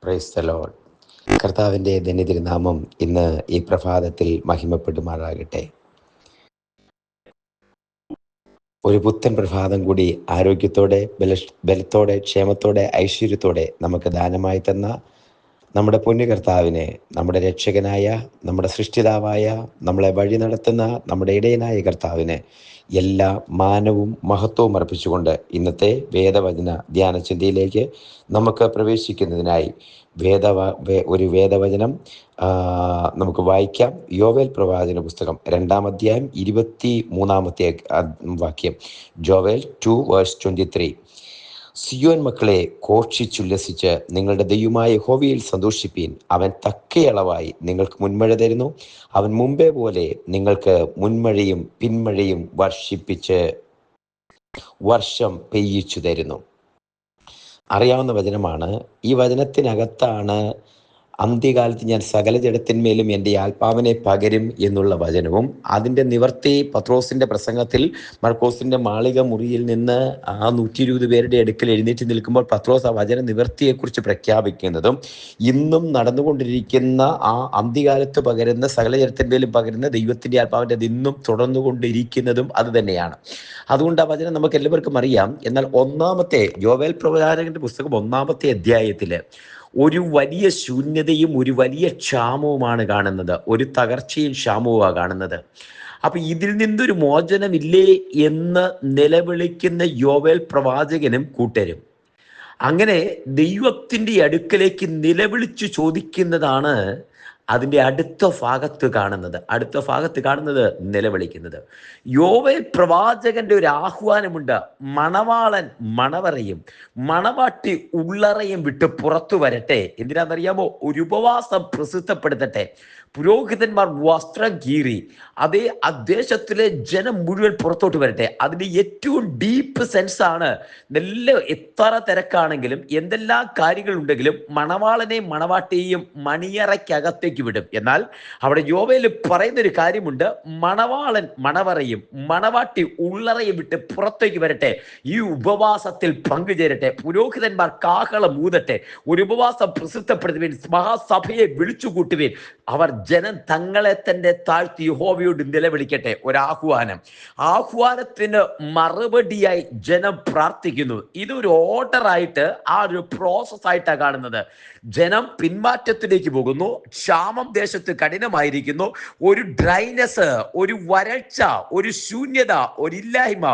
Praise the Lord. കർത്താവിൻ്റെ ധന്യതിരുനാമം ഇന്ന് ഈ പ്രഭാതത്തിൽ മഹിമപ്പെടുമാറാകട്ടെ. ഒരു പുത്തൻ പ്രഭാതം കൂടി ആരോഗ്യത്തോടെ, ബലത്തോടെ, ക്ഷേമത്തോടെ, ഐശ്വര്യത്തോടെ നമുക്ക് ദാനമായി തന്ന നമ്മുടെ പൊന്നു കർത്താവിനെ, നമ്മുടെ രക്ഷകനായ, നമ്മുടെ സൃഷ്ടിതാവായ, നമ്മളെ വഴി നടത്തുന്ന നമ്മുടെ ഇടയനായ കർത്താവിന് എല്ലാ മാനവും മഹത്വവും അർപ്പിച്ചുകൊണ്ട് ഇന്നത്തെ വേദവചന ധ്യാന ചിന്തയിലേക്ക് നമുക്ക് പ്രവേശിക്കുന്നതിനായി ഒരു വേദവചനം നമുക്ക് വായിക്കാം. യോവേൽ പ്രവാചന പുസ്തകം 2-ാം അധ്യായം 23-ാമത്തെ വാക്യം. ജോവേൽ 2:23. സിയോൻ മക്കളെ, ഘോഷിച്ചുല്ലസിച്ച് നിങ്ങളുടെ ദൈവമായ യഹോവയിൽ സന്തോഷിപ്പീൻ. അവൻ തക്കയളവായി നിങ്ങൾക്ക് മുൻമഴ തരുന്നു. അവൻ മുമ്പേ പോലെ നിങ്ങൾക്ക് മുൻമഴയും പിന്മഴയും വർഷിപ്പിച്ച് വർഷം പെയ്യിച്ചു തരുന്നു. അറിയാവുന്ന വചനമാണ്. ഈ വചനത്തിനകത്താണ് അന്ത്യകാലത്ത് ഞാൻ സകല ജഡത്തിന്മേലും എൻ്റെ ആത്മാവിനെ പകരും എന്നുള്ള വചനവും അതിൻ്റെ നിവർത്തി പത്രോസിൻ്റെ പ്രസംഗത്തിൽ മർക്കോസിൻ്റെ മാളിക മുറിയിൽ നിന്ന് ആ 120 പേരുടെ അടുക്കൽ എഴുന്നേറ്റ് നിൽക്കുമ്പോൾ പത്രോസ് ആ വചന നിവർത്തിയെക്കുറിച്ച് പ്രഖ്യാപിക്കുന്നതും ഇന്നും നടന്നുകൊണ്ടിരിക്കുന്ന ആ അന്ത്യകാലത്ത് പകരുന്ന സകല ജഡത്തിന്മേലും പകരുന്ന ദൈവത്തിൻ്റെ ആത്മാവിൻ്റെ ഇന്നും തുടർന്നുകൊണ്ടിരിക്കുന്നതും അത് തന്നെയാണ്. അതുകൊണ്ട് ആ വചനം നമുക്ക് എല്ലാവർക്കും അറിയാം. എന്നാൽ യോവേൽ പ്രവാചകന്റെ പുസ്തകം 1-ാമത്തെ അധ്യായത്തിൽ ഒരു വലിയ ശൂന്യതയും ഒരു വലിയ ക്ഷാമവുമാണ് കാണുന്നത്. ഒരു തകർച്ചയും ക്ഷാമവുമാണ് കാണുന്നത്. അപ്പൊ ഇതിൽ നിന്നൊരു മോചനമില്ലേ എന്ന് നിലവിളിക്കുന്ന യോവേൽ പ്രവാചകനും കൂട്ടരും അങ്ങനെ ദൈവത്തിൻ്റെ അടുക്കലേക്ക് നിലവിളിച്ചു ചോദിക്കുന്നതാണ് അതിൻ്റെ അടുത്ത ഭാഗത്ത് കാണുന്നത് നിലവിളിക്കുന്നത്. യോവേൽ പ്രവാചകന്റെ ഒരു ആഹ്വാനമുണ്ട്. മണവാളൻ മണവറയും മണവാട്ടി ഉള്ളറയും വിട്ട് പുറത്തു വരട്ടെ. എന്തിനാണെന്നറിയാമോ? ഒരു ഉപവാസം പ്രസിദ്ധപ്പെടുത്തട്ടെ. പുരോഹിതന്മാർ വസ്ത്രം കീറി അതേ ദേശത്തിലെ ജനം മുഴുവൻ പുറത്തോട്ട് വരട്ടെ. അതിൻ്റെ ഏറ്റവും ഡീപ്പ് സെൻസാണ്. എത്ര തിരക്കാണെങ്കിലും എന്തെല്ലാം കാര്യങ്ങളുണ്ടെങ്കിലും മണവാളനെയും മണവാട്ടിയെയും മണിയറയ്ക്കകത്തേക്ക് വിടും. എന്നാൽ അവിടെ യോവേൽ പറയുന്നൊരു കാര്യമുണ്ട്. മണവാളൻ മണവറയും മണവാട്ടി ഉള്ളറയും വിട്ട് പുറത്തേക്ക് വരട്ടെ. ഈ ഉപവാസത്തിൽ പങ്കുചേരട്ടെ. പുരോഹിതന്മാർ കാഹളം ഊതട്ടെ. ഒരു ഉപവാസം പ്രസിദ്ധപ്പെടുത്തുവീൻ. മഹാസഭയെ വിളിച്ചു കൂട്ടുവീൻ. അവർ ജനം തങ്ങളെ തന്നെ താഴ്ത്തി യഹോവയോട് നിലവിളിക്കട്ടെ. ആഹ്വാനത്തിന് മറുപടിയായി ജനം പ്രാർത്ഥിക്കുന്നു. ഇതൊരു ഓർഡറായിട്ട്, ആ ഒരു പ്രോസസ്സായിട്ടാണ് കാണുന്നത്. ജനം പിന്മാറ്റത്തിലേക്ക് പോകുന്നു. ക്ഷാമം ദേശത്ത് കഠിനമായിരിക്കുന്നു. ഒരു ഡ്രൈനസ്, ഒരു വരൾച്ച, ഒരു ശൂന്യത, ഒരില്ലായ്മ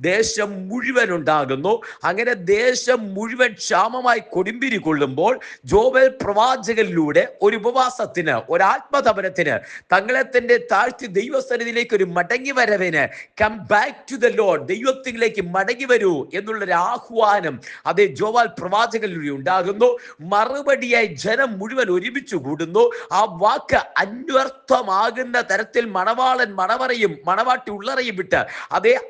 ദേശം മുഴുവൻ ഉണ്ടാകുന്നു. അങ്ങനെ ദേശം മുഴുവൻ ക്ഷാമമായി കൊടുമ്പിരി കൊള്ളുമ്പോൾ യോവേൽ പ്രവാചകനിലൂടെ ഒരു ഉപവാസത്തിന്, ഒരു ആത്മതപനത്തിന്, തങ്ങളെ തന്നെ താഴ്ത്തി ദൈവസന്നിധിയിലേക്ക് ഒരു മടങ്ങി വരവിന്, come back to the Lord, ദൈവത്തിലേക്ക് മടങ്ങി വരൂ എന്നുള്ളൊരു ആഹ്വാനം അതേ യോവേൽ പ്രവാചകനിലൂടെ ഉണ്ടാകുന്നു. മറുപടിയായി ജനം മുഴുവൻ ഒരുമിച്ച് കൂടുന്നു. ആ വാക്ക് അന്വർത്ഥമാകുന്ന തരത്തിൽ മണവാളൻ മണവറയും മണവാട്ടി ഉള്ളറയും വിട്ട്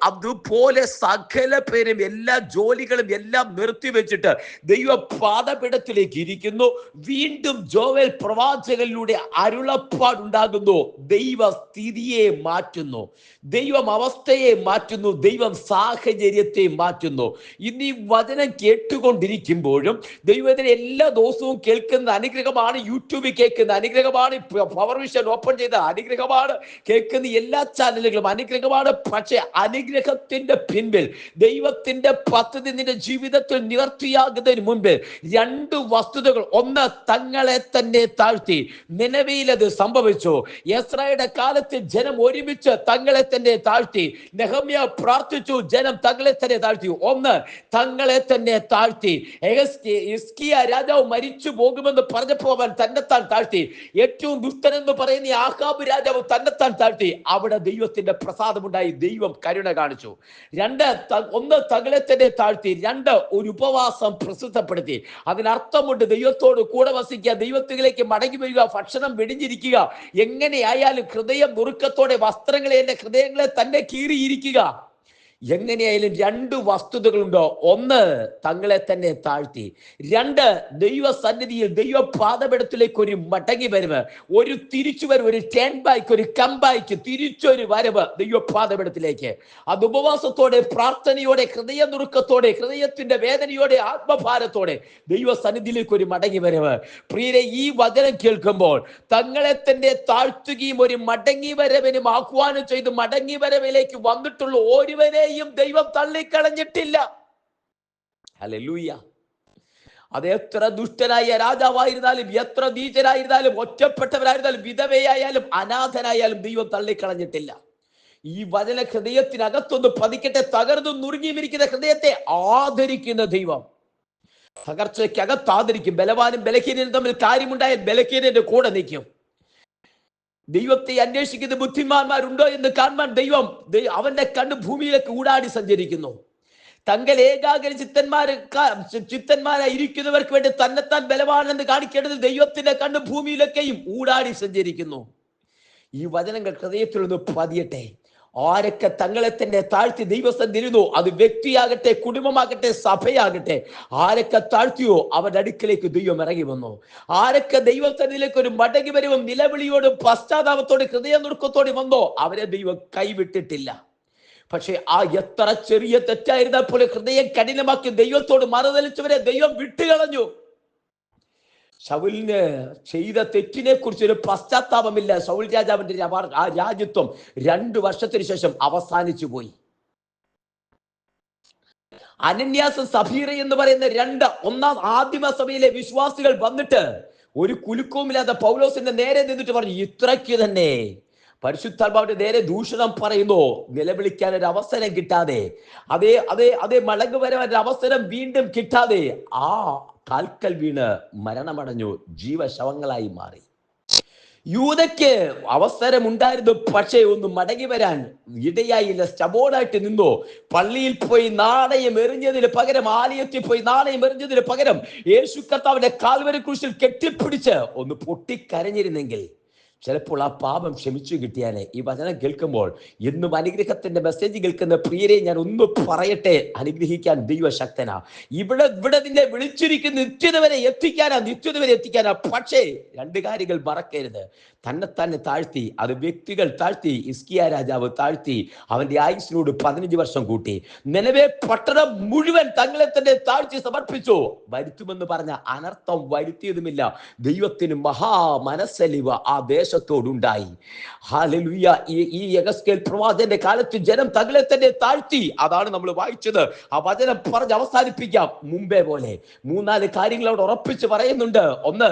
അതുപോലെ സകല പേരും എല്ലാ ജോലികളും എല്ലാം നിർത്തിവെച്ചിട്ട് ദൈവ പാദപീഠത്തിലേക്ക് ഇരിക്കുന്നു. വീണ്ടും യോവേൽ പ്രവാചകനിലൂടെ അരുളപ്പാടുണ്ടാകുന്നു. ദൈവസ്ഥിതിയെ മാറ്റുന്നു, ദൈവം അവസ്ഥയെ മാറ്റുന്നു, ദൈവം സാഹചര്യത്തെ മാറ്റുന്നു. ഇന്ന് ഈ വചനം കേട്ടുകൊണ്ടിരിക്കുമ്പോഴും ദൈവത്തിന് എല്ലാ ദിവസവും കേൾക്കുന്ന അനുഗ്രഹമാണ്. യൂട്യൂബിൽ കേൾക്കുന്ന അനുഗ്രഹമാണ്. പവർ വിഷൻ ഓപ്പൺ ചെയ്ത അനുഗ്രഹമാണ്. കേൾക്കുന്ന എല്ലാ ചാനലുകളും അനുഗ്രഹമാണ്. പക്ഷെ അനുഗ്രഹത്തിന്റെ പിൻപിൽ ദൈവത്തിന്റെ പദ്ധതി നിന്റെ ജീവിതത്തിൽ നിവർത്തിയാകുന്നതിന് മുൻപിൽ 2 വസ്തുതകൾ. ഒന്ന്, തങ്ങളെ തന്നെ താഴ്ത്തി. നിലവിൽ അത് സംഭവിച്ചു. യെസ്രായുടെ കാലത്ത് ജനം ഒരുമിച്ച് തങ്ങളെ തന്നെ താഴ്ത്തി. നെഹമ്യാ പ്രാർത്ഥിച്ചു, ജനം തങ്ങളെ തന്നെ താഴ്ത്തി. ഒന്ന്, തങ്ങളെ തന്നെ താഴ്ത്തി. ഹിസ്കിയ രാജാവ് മരിച്ചു പോകുമെന്ന് പറഞ്ഞപ്പോൾ അവൻ തന്നെത്താൻ താഴ്ത്തി. ഏറ്റവും ദുഷ്ടനെന്ന് പറയുന്ന ആഹാബ് രാജാവ് തന്നെത്താൻ താഴ്ത്തി. അവിടെ ദൈവത്തിന്റെ പ്രസാദമുണ്ടായി. ദൈവം കരുണ കാണിച്ചു. ഒന്ന്, തങ്ങളെ തന്നെ താഴ്ത്തി. 2, ഒരു ഉപവാസം പ്രസിദ്ധപ്പെടുത്തി. അതിനർത്ഥമുണ്ട് ദൈവത്തോട് കൂടെ വസിക്കുക, ദൈവത്തിലേക്ക് മടങ്ങി വരിക, ഭക്ഷണം വെടിഞ്ഞിരിക്കുക. എങ്ങനെയായാലും ഹൃദയം നുറുക്കത്തോടെ വസ്ത്രങ്ങളെ, ഹൃദയങ്ങളെ തന്നെ കീറിയിരിക്കുക. എങ്ങനെയായാലും രണ്ട് വസ്തുതകളുണ്ടോ. ഒന്ന്, തങ്ങളെ തന്നെ താഴ്ത്തി. രണ്ട്, ദൈവസന്നിധിയിൽ ദൈവപാദപീഠത്തിലേക്ക് ഒരു മടങ്ങി വരവ്, ഒരു തിരിച്ചുവരവ്, ഒരു ടേൺ ബാക്ക്, ഒരു കംബാക്ക്, തിരിച്ചൊരു വരവ് ദൈവപാദപീഠത്തിലേക്ക്. അത് ഉപവാസത്തോടെ, പ്രാർത്ഥനയോടെ, ഹൃദയനുറുക്കത്തോടെ, ഹൃദയത്തിന്റെ വേദനയോടെ, ആത്മഭാരത്തോടെ ദൈവസന്നിധിയിലേക്ക് ഒരു മടങ്ങി വരവ്. പ്രിയരെ, ഈ വചനം കേൾക്കുമ്പോൾ തങ്ങളെ തന്നെ താഴ്ത്തുകയും ഒരു മടങ്ങി വരവിനും ആഹ്വാനം ചെയ്ത് മടങ്ങി വരവിലേക്ക് വന്നിട്ടുള്ള ഒരുവനെ ദൈവം തള്ളിക്കളഞ്ഞിട്ടില്ല. ഹല്ലേലൂയ. അത് എത്ര ദുഷ്ടനായ രാജാവായിരുന്നാലും, എത്ര നീചനായിരുന്നാലും, ഒറ്റപ്പെട്ടവരായിരുന്നാലും, വിധവയായാലും, അനാഥനായാലും ദൈവം തള്ളിക്കളഞ്ഞിട്ടില്ല. ഈ വചന ഹൃദയത്തിനകത്തൊന്ന് പതിക്കട്ടെ. തകർന്നു നുറുങ്ങിയിരിക്കുന്ന ഹൃദയത്തെ ആദരിക്കുന്ന ദൈവം തകർച്ചയ്ക്കകത്ത് ആദരിക്കും. ബലവാനും ബലഹീനനും തമ്മിൽ കാര്യമുണ്ടായാൽ ബലഹീനന്റെ കൂടെ നിൽക്കും. ദൈവത്തെ അന്വേഷിക്കുന്ന ബുദ്ധിമാന്മാരുണ്ടോ എന്ന് കാണാൻ ദൈവം അവന്റെ കണ്ണ് ഭൂമിയിലേക്ക് ഊടാടി സഞ്ചരിക്കുന്നു. തങ്ങൾ ഏകാഗ്ര ചിത്തന്മാരായി ഇരിക്കുന്നവർക്ക് വേണ്ടി തന്നെത്താൻ ബലവാനെന്ന് കാണിക്കേണ്ടത് ദൈവത്തിന്റെ കണ്ണ് ഭൂമിയിലൊക്കെയും ഊടാടി സഞ്ചരിക്കുന്നു. ഈ വചനങ്ങൾ ഹൃദയത്തിൽ ഒന്ന് പതിയട്ടെ. ആരൊക്കെ തങ്ങളെ തന്നെ താഴ്ത്തി ദൈവസന്നിധിയിലിരുന്നു, അത് വ്യക്തിയാകട്ടെ, കുടുംബമാകട്ടെ, സഭയാകട്ടെ, ആരൊക്കെ താഴ്ത്തിയോ അവരുടെ അടുക്കലേക്ക് ദൈവം ഇറങ്ങി വന്നു. ആരൊക്കെ ദൈവസന്നിധിയിലേക്ക് ഒരു മടങ്ങി വരവും നിലവിളിയോടും പശ്ചാത്താപത്തോടും ഹൃദയനുറുക്കത്തോടും വന്നോ അവരെ ദൈവം കൈവിട്ടിട്ടില്ല. പക്ഷെ ആ എത്ര ചെറിയ തെറ്റായിരുന്നാൽ പോലും ഹൃദയം കഠിനമാക്കി ദൈവത്തോട് മറുതലിച്ചവരെ ദൈവം വിട്ടുകളഞ്ഞു. ശൗലിന് ചെയ്ത തെറ്റിനെ കുറിച്ച് ഒരു പശ്ചാത്താപമില്ല. ശൗൽ രാജാവിന്റെ ആ രാജ്യത്വം 2 വർഷത്തിന് ശേഷം അവസാനിച്ചു പോയി. അനന്യാസും സഫീറ എന്ന് പറയുന്ന ആദിമ സഭയിലെ വിശ്വാസികൾ വന്നിട്ട് ഒരു കുലുക്കവുമില്ലാതെ പൗലോസിന്റെ നേരെ നിന്നിട്ട് പറഞ്ഞു, ഇത്രയ്ക്ക് തന്നെ പരിശുദ്ധാത്മാവിന്റെ നേരെ ദൂഷണം പറയുന്നു. നിലവിളിക്കാൻ ഒരു അവസരം കിട്ടാതെ, അതേ മടങ്ങു വരാൻ ഒരു അവസരം വീണ്ടും കിട്ടാതെ ആ കാൽക്കൽ വീണ് മരണമടഞ്ഞു, ജീവശവങ്ങളായി മാറി. യൂദയ്ക്ക് അവസരം ഉണ്ടായിരുന്നു, പക്ഷേ ഒന്ന് മടങ്ങി വരാൻ ഇടയായില്ല. സ്റ്റബോർഡായിട്ട് നിന്നു. പള്ളിയിൽ പോയി നാണയം എറിഞ്ഞതിന് പകരം, ആലയത്തിൽ പോയി നാണയം എറിഞ്ഞതിന് പകരം യേശു കർത്താവിന്റെ കാൽവരി ക്രൂശിൽ കെട്ടിപ്പിടിച്ച് ഒന്ന് പൊട്ടിക്കരഞ്ഞിരുന്നെങ്കിൽ ചിലപ്പോൾ ആ പാപം ക്ഷമിച്ചു കിട്ടിയാലേ. ഈ വചനം കേൾക്കുമ്പോൾ എന്നും അനുഗ്രഹത്തിന്റെ മെസ്സേജ് കേൾക്കുന്ന പ്രിയരെ ഞാൻ ഒന്ന് പറയട്ടെ, അനുഗ്രഹിക്കാൻ ദൈവശക്തനാ. ഇവിടെ നിന്നെ വിളിച്ചിരിക്കുന്ന നിത്യത വരെ എത്തിക്കാനാ. പക്ഷേ 2 കാര്യങ്ങൾ മറക്കരുത്. തന്നെ താഴ്ത്തി, അത് വ്യക്തികൾ താഴ്ത്തി. ഹിസ്കിയ രാജാവ് താഴ്ത്തി, അവന്റെ ആയുസ്സിനോട് 15 വർഷം കൂട്ടി. നിലവെ പട്ടണം മുഴുവൻ തങ്ങളെ തന്നെ താഴ്ത്തി സമർപ്പിച്ചു. വരുത്തുമെന്ന് പറഞ്ഞ അനർത്ഥം വരുത്തിയതുമില്ല. ദൈവത്തിന് മഹാ മനസ്സലിവ് ആ ദേശത്തോടുണ്ടായി. ഹല്ലേലൂയ. ഈ യെഹെസ്കേൽ പ്രവാചകന്റെ കാലത്ത് ജനം തങ്ങളെ തന്നെ താഴ്ത്തി. അതാണ് നമ്മൾ വായിച്ചത്. ആ വചനം പറഞ്ഞ് അവസാനിപ്പിക്കാം. മുമ്പേ പോലെ 3-4 കാര്യങ്ങൾ അവിടെ ഉറപ്പിച്ച് പറയുന്നുണ്ട്. ഒന്ന്,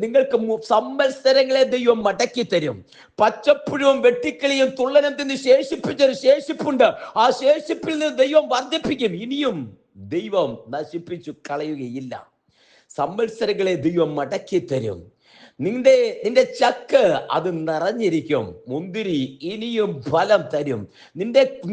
നിങ്ങൾക്ക് സംവത്സരങ്ങളെ ദൈവം മടക്കി തരും. പച്ചപ്പുഴവും വെട്ടിക്കിളിയും തുള്ളനും തിന്ന് ശേഷിപ്പിച്ചൊരു ശേഷിപ്പുണ്ട്. ആ ശേഷിപ്പിൽ നിന്ന് ദൈവം വർദ്ധിപ്പിക്കും. ഇനിയും ദൈവം നശിപ്പിച്ചു കളയുകയില്ല. സംവത്സരങ്ങളെ ദൈവം മടക്കി തരും. നിന്റെ ചക്ക് അത് നിറഞ്ഞിരിക്കും. മുന്തിരി ഇനിയും ഫലം തരും.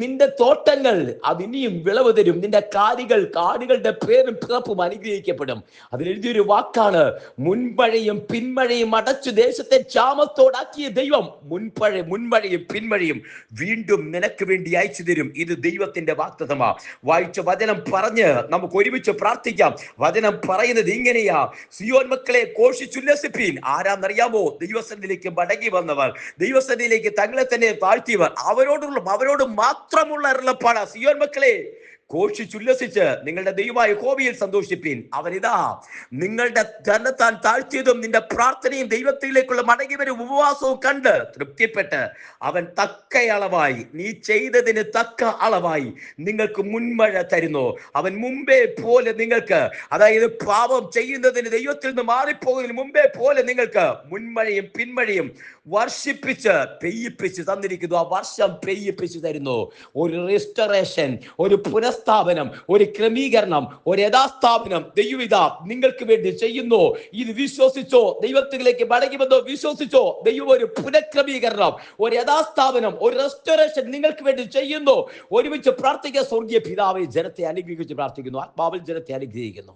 നിന്റെ തോട്ടങ്ങൾ അതിനിയും വിളവ് തരും. നിന്റെ കാടുകളുടെ പേരും പിറപ്പും അനുഗ്രഹിക്കപ്പെടും. അതിലെഴുതിയൊരു വാക്കാണ്, മുൻമഴയും പിന്മഴയും അടച്ചു ദേശത്തെ ക്ഷാമത്തോടാക്കിയ ദൈവം മുൻമഴയും പിന്മഴയും വീണ്ടും നിനക്ക് വേണ്ടി അയച്ചു തരും. ഇത് ദൈവത്തിന്റെ വാഗ്ദത്തമാ. വായിച്ച വചനം പറഞ്ഞ് നമുക്ക് ഒരുമിച്ച് പ്രാർത്ഥിക്കാം. വചനം പറയുന്നത് ഇങ്ങനെയാ, സിയോൻ മക്കളെ ഘോഷിച്ചുല്ലസിപ്പീൻ. ആരാന്നറിയാമോ? ദൈവസന്നിധിയിലേക്ക് മടങ്ങി വന്നവർ, ദൈവസന്നിധിയിലേക്ക് തങ്ങളെ തന്നെ താഴ്ത്തിയവർ. അവരോട് മാത്രമുള്ള അരുളപ്പാടാ. സിയോൻ മക്കളെ ഘോഷിച്ചുല്ലസിച്ച് നിങ്ങളുടെ ദൈവമായ യഹോവയിൽ സന്തോഷിപ്പീൻ. അവനിതാ നിങ്ങളുടെ തന്നെത്താൻ താഴ്ത്തിയതും നിന്റെ പ്രാർത്ഥനയും ദൈവത്തിലേക്കുള്ള മടങ്ങിവരും ഉപവാസവും കണ്ട് തൃപ്തിപ്പെട്ട് അവൻ തക്ക അളവായി, നീ ചെയ്തതിന് തക്ക അളവായി നിങ്ങൾക്ക് മുൻമഴ തരുന്നു. അവൻ മുമ്പേ പോലെ നിങ്ങൾക്ക്, അതായത് പാപം ചെയ്യുന്നതിന് ദൈവത്തിൽ നിന്ന് മാറിപ്പോകുന്നതിന് മുമ്പേ പോലെ നിങ്ങൾക്ക് മുൻമഴയും പിന്മഴയും വർഷിപ്പിച്ച് പെയ്യിപ്പിച്ച് തന്നിരിക്കുന്നു. ആ വർഷം പെയ്യിപ്പിച്ച് തരുന്നു. ഒരു റെസ്റ്റോറേഷൻ, ഒരു പുനഃസ്ഥാപനം, ഒരു ക്രമീകരണം, ഒരു യഥാസ്ഥാപനം ദൈവം നിങ്ങൾക്ക് വേണ്ടി ചെയ്യുന്നു. ഇത് വിശ്വസിച്ചോ? ദൈവത്തിലേക്ക് മടങ്ങി വന്നോ? വിശ്വസിച്ചോ? ദൈവം ഒരു പുനഃക്രമീകരണം, ഒരു യഥാസ്ഥാപനം, ഒരു റെസ്റ്റോറേഷൻ നിങ്ങൾക്ക് വേണ്ടി ചെയ്യുന്നു. ഒരുമിച്ച് പ്രാർത്ഥിക്കുക. സ്വർഗീയ പിതാവേ, ജനത്തെ അനുഗ്രഹിച്ച് പ്രാർത്ഥിക്കുന്നു. ആത്മാവിൽ ജനത്തെ അനുഗ്രഹിക്കുന്നു.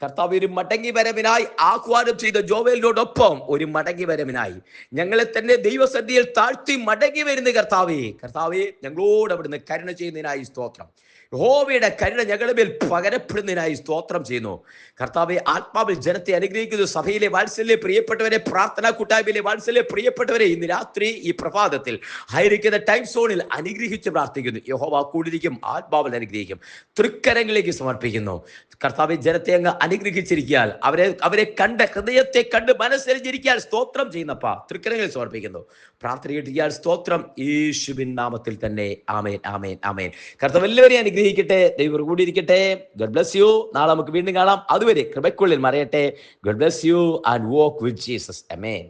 കർത്താവ് ഒരു മടങ്ങി വരവിനായി ആഹ്വാനം ചെയ്ത ജോവേലിനോടൊപ്പം ഒരു മടങ്ങി വരവിനായി ഞങ്ങളെ തന്നെ ദൈവസന്നിധിയിൽ താഴ്ത്തി മടങ്ങി വരുന്ന കർത്താവേ, കർത്താവേ, ഞങ്ങളോട് അവിടുന്ന് കരുണ ചെയ്യുന്നതിനായി സ്തോത്രം. യഹോവയുടെ കരുണ ഞങ്ങളുടെ മേൽ പകരപ്പെടുന്നതിനായി സ്തോത്രം ചെയ്യുന്നു. കർത്താവെ, ആത്മാവിൽ ജനത്തെ അനുഗ്രഹിക്കുന്നു. സഭയിലെ വാത്സല്യ പ്രിയപ്പെട്ടവരെ, പ്രാർത്ഥനാ കൂട്ടായ്മയിലെ വാത്സല്യ പ്രിയപ്പെട്ടവരെ, ഇന്ന് രാത്രി ഈ പ്രഭാതത്തിൽ ആയിരിക്കുന്ന ടൈം സോണിൽ അനുഗ്രഹിച്ച് പ്രാർത്ഥിക്കുന്നു. യഹോവ കൂടിയിരിക്കും, ആത്മാവിൽ അനുഗ്രഹിക്കും. തൃക്കരങ്ങളിലേക്ക് സമർപ്പിക്കുന്നു. കർത്താവെ, ജനത്തെ അങ്ങ് അനുഗ്രഹിച്ചിരിക്കാൻ, അവരെ കണ്ട്, ഹൃദയത്തെ കണ്ട് മനസ്സരിഞ്ഞിരിക്കാൻ സ്തോത്രം ചെയ്യുന്നപ്പ തൃക്കരങ്ങളിൽ സമർപ്പിക്കുന്നു. പ്രാർത്ഥന കിട്ടിയാൽ സ്തോത്രം, യേശുവിൻ നാമത്തിൽ തന്നെ. ആമേൻ, ആമേൻ, ആമേൻ. കർത്താവ് എല്ലാവരെയും അനുഗ്രഹിക്കട്ടെ. ദൈവം കൂടിയിരിക്കട്ടെ. God bless U. നാളെ നമുക്ക് വീണ്ടും കാണാം. അതുവരെ കൃപയ്ക്കുള്ളിൽ മറയട്ടെ. God bless you and walk with Jesus. Amen.